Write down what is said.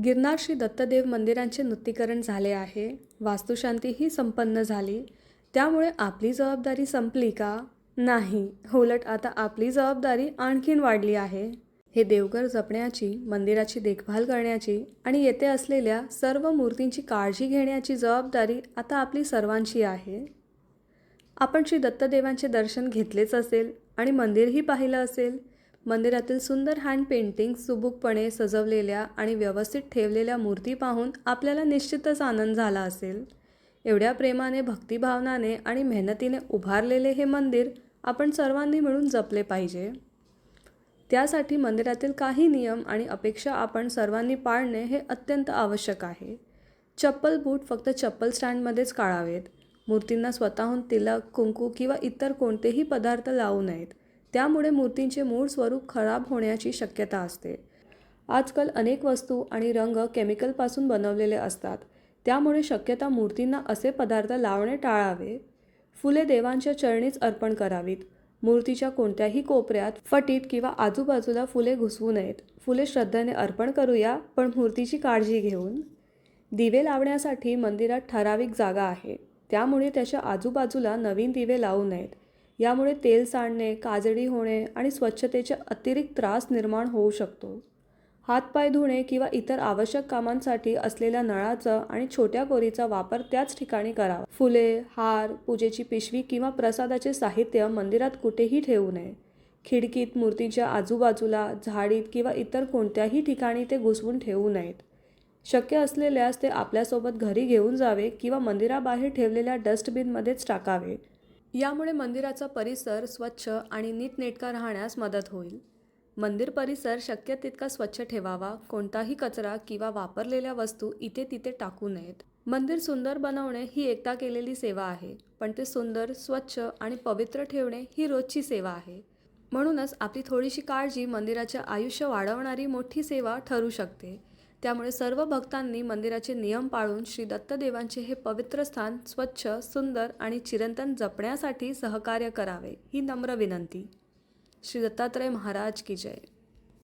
गिरनार श्री दत्तदेव मंदिरांचे नूतनीकरण झाले आहे. वास्तुशांतीही संपन्न झाली. त्यामुळे आपली जबाबदारी संपली का? नाही. उलट आता आपली जबाबदारी आणखीन वाढली आहे. हे देवघर जपण्याची, मंदिराची देखभाल करण्याची आणि येथे असलेल्या सर्व मूर्तींची काळजी घेण्याची जबाबदारी आता आपली सर्वांची आहे. आपण श्री दत्तदेवांचे दर्शन घेतलेच असेल आणि मंदिरही पाहिलं असेल. मंदिरातील सुंदर हँड पेंटिंग, सुबकपणे सजवलेल्या आणि व्यवस्थित ठेवलेल्या मूर्ती पाहून आपल्याला निश्चितच आनंद झाला असेल. एवढ्या प्रेमाने, भक्तिभावनाने आणि मेहनतीने उभारलेले हे मंदिर आपण सर्वांनी मिळून जपले पाहिजे. त्यासाठी मंदिरातील काही नियम आणि अपेक्षा आपण सर्वांनी पाळणे हे अत्यंत आवश्यक आहे. चप्पल, बूट फक्त चप्पल स्टँडमध्येच काढावेत. मूर्तींना स्वतःहून तिलक, कुंकू किंवा इतर कोणतेही पदार्थ लावू नयेत. त्यामुळे मूर्तींचे मूळ स्वरूप खराब होण्याची शक्यता असते. आजकाल अनेक वस्तू आणि रंग केमिकलपासून बनवलेले असतात. त्यामुळे शक्यता मूर्तींना असे पदार्थ लावणे टाळावे. फुले देवांच्या चरणीच अर्पण करावीत. मूर्तीच्या कोणत्याही कोपऱ्यात, फटीत किंवा आजूबाजूला फुले घुसवू नयेत. फुले श्रद्धेने अर्पण करूया, पण मूर्तीची काळजी घेऊन. दिवे लावण्यासाठी मंदिरात ठराविक जागा आहे. त्यामुळे त्याच्या आजूबाजूला नवीन दिवे लावू नयेत. यामुळे तेल सांडणे, काजळी होणे आणि स्वच्छतेचे अतिरिक्त त्रास निर्माण होऊ शकतो. हातपाय धुणे किंवा इतर आवश्यक कामांसाठी असलेल्या नळाचा आणि छोट्या कोरीचा वापर त्याच ठिकाणी करावा. फुले, हार, पूजेची पिशवी किंवा प्रसादाचे साहित्य मंदिरात कुठेही ठेवू नये. खिडकीत, मूर्तीच्या आजूबाजूला, झाडीत किंवा इतर कोणत्याही ठिकाणी ते घुसवून ठेवू नयेत. शक्य असलेल्यास ते आपल्यासोबत घरी घेऊन जावे किंवा मंदिराबाहेर ठेवलेल्या डस्टबिनमध्येच टाकावे. यामुळे मंदिराचा परिसर स्वच्छ आणि नीटनेटका राहण्यास मदत होईल. मंदिर परिसर शक्य तितका स्वच्छ ठेवावा. कोणताही कचरा किंवा वापरलेल्या वस्तू इथे तिथे टाकू नयेत. मंदिर सुंदर बनवणे ही एकदा केलेली सेवा आहे, पण ते सुंदर, स्वच्छ आणि पवित्र ठेवणे ही रोजची सेवा आहे. म्हणूनच आपली थोडीशी काळजी मंदिराचे आयुष्य वाढवणारी मोठी सेवा ठरू शकते. त्यामुळे सर्व भक्तांनी मंदिराचे नियम पाळून श्री दत्तदेवांचे हे पवित्र स्थान स्वच्छ, सुंदर आणि चिरंतन जपण्यासाठी सहकार्य करावे, ही नम्र विनंती. श्री दत्तात्रय महाराज की जय.